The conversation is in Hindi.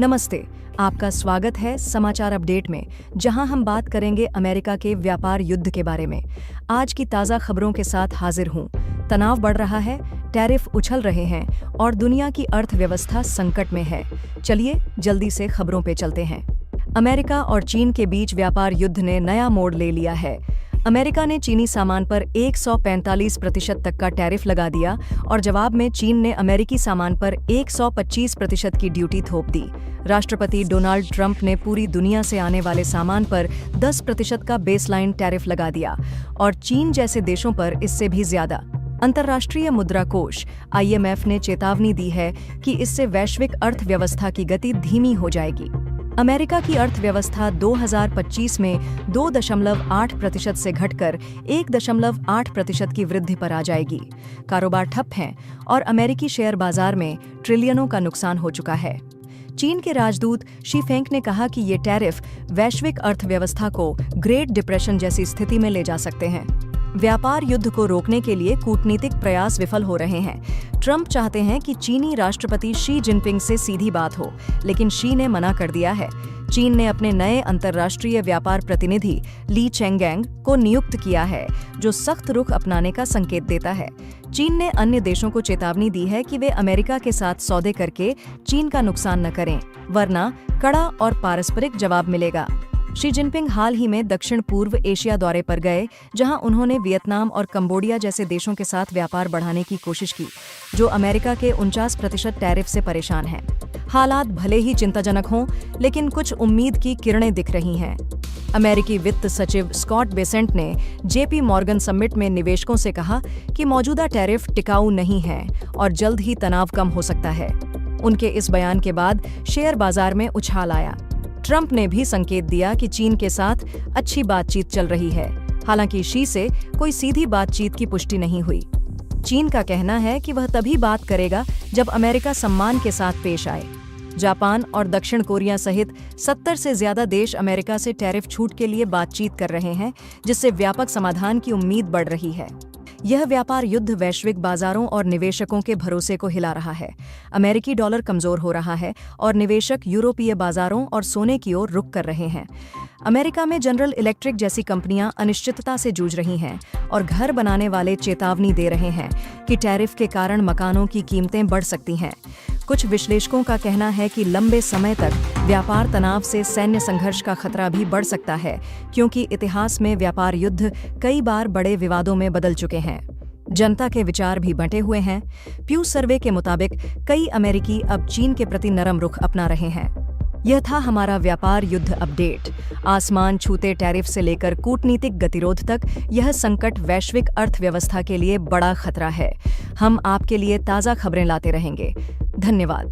नमस्ते, आपका स्वागत है समाचार अपडेट में, जहां हम बात करेंगे अमेरिका के व्यापार युद्ध के बारे में। आज की ताज़ा खबरों के साथ हाजिर हूं। तनाव बढ़ रहा है, टैरिफ उछल रहे हैं और दुनिया की अर्थव्यवस्था संकट में है। चलिए जल्दी से खबरों पे चलते हैं। अमेरिका और चीन के बीच व्यापार युद्ध ने नया मोड़ ले लिया है। अमेरिका ने चीनी सामान पर 145% तक का टैरिफ लगा दिया और जवाब में चीन ने अमेरिकी सामान पर 125% की ड्यूटी थोप दी। राष्ट्रपति डोनाल्ड ट्रंप ने पूरी दुनिया से आने वाले सामान पर 10% का बेसलाइन टैरिफ लगा दिया और चीन जैसे देशों पर इससे भी ज्यादा। अंतर्राष्ट्रीय मुद्रा कोष (IMF) ने चेतावनी दी है कि इससे वैश्विक अर्थव्यवस्था की गति धीमी हो जाएगी। अमेरिका की अर्थव्यवस्था 2025 में 2.8% से घटकर 1.8% की वृद्धि पर आ जाएगी। कारोबार ठप हैं और अमेरिकी शेयर बाजार में ट्रिलियनों का नुकसान हो चुका है। चीन के राजदूत शी फेंग ने कहा कि ये टैरिफ वैश्विक अर्थव्यवस्था को ग्रेट डिप्रेशन जैसी स्थिति में ले जा सकते हैं। व्यापार युद्ध को रोकने के लिए कूटनीतिक प्रयास विफल हो रहे हैं। ट्रंप चाहते हैं कि चीनी राष्ट्रपति शी जिनपिंग से सीधी बात हो, लेकिन शी ने मना कर दिया है। चीन ने अपने नए अंतर्राष्ट्रीय व्यापार प्रतिनिधि ली चेंगैंग को नियुक्त किया है, जो सख्त रुख अपनाने का संकेत देता है। चीन ने अन्य देशों को चेतावनी दी है कि वे अमेरिका के साथ सौदे करके चीन का नुकसान न करें, वरना कड़ा और पारस्परिक जवाब मिलेगा। शी जिनपिंग हाल ही में दक्षिण पूर्व एशिया दौरे पर गए, जहां उन्होंने वियतनाम और कंबोडिया जैसे देशों के साथ व्यापार बढ़ाने की कोशिश की, जो अमेरिका के 49% टैरिफ से परेशान हैं। हालात भले ही चिंताजनक हों, लेकिन कुछ उम्मीद की किरणें दिख रही हैं। अमेरिकी वित्त सचिव स्कॉट बेसेंट ने JP मॉर्गन समिट में निवेशकों से कहा कि मौजूदा टैरिफ टिकाऊ नहीं है और जल्द ही तनाव कम हो सकता है। उनके इस बयान के बाद शेयर बाजार में उछाल आया। ट्रंप ने भी संकेत दिया कि चीन के साथ अच्छी बातचीत चल रही है, हालांकि शी से कोई सीधी बातचीत की पुष्टि नहीं हुई। चीन का कहना है कि वह तभी बात करेगा जब अमेरिका सम्मान के साथ पेश आए। जापान और दक्षिण कोरिया सहित 70 से ज्यादा देश अमेरिका से टैरिफ छूट के लिए बातचीत कर रहे हैं, जिससे व्यापक समाधान की उम्मीद बढ़ रही है। यह व्यापार युद्ध वैश्विक बाजारों और निवेशकों के भरोसे को हिला रहा है। अमेरिकी डॉलर कमजोर हो रहा है और निवेशक यूरोपीय बाजारों और सोने की ओर रुख कर रहे हैं। अमेरिका में जनरल इलेक्ट्रिक जैसी कंपनियां अनिश्चितता से जूझ रही हैं और घर बनाने वाले चेतावनी दे रहे हैं कि टैरिफ के कारण मकानों की कीमतें बढ़ सकती हैं। कुछ विश्लेषकों का कहना है कि लंबे समय तक व्यापार तनाव से सैन्य संघर्ष का खतरा भी बढ़ सकता है, क्योंकि इतिहास में व्यापार युद्ध कई बार बड़े विवादों में बदल चुके हैं। जनता के विचार भी बंटे हुए हैं। प्यू सर्वे के मुताबिक कई अमेरिकी अब चीन के प्रति नरम रुख अपना रहे हैं। यह था हमारा व्यापार युद्ध अपडेट। आसमान छूते टैरिफ से लेकर कूटनीतिक गतिरोध तक, यह संकट वैश्विक अर्थव्यवस्था के लिए बड़ा खतरा है। हम आपके लिए ताज़ा खबरें लाते रहेंगे। धन्यवाद।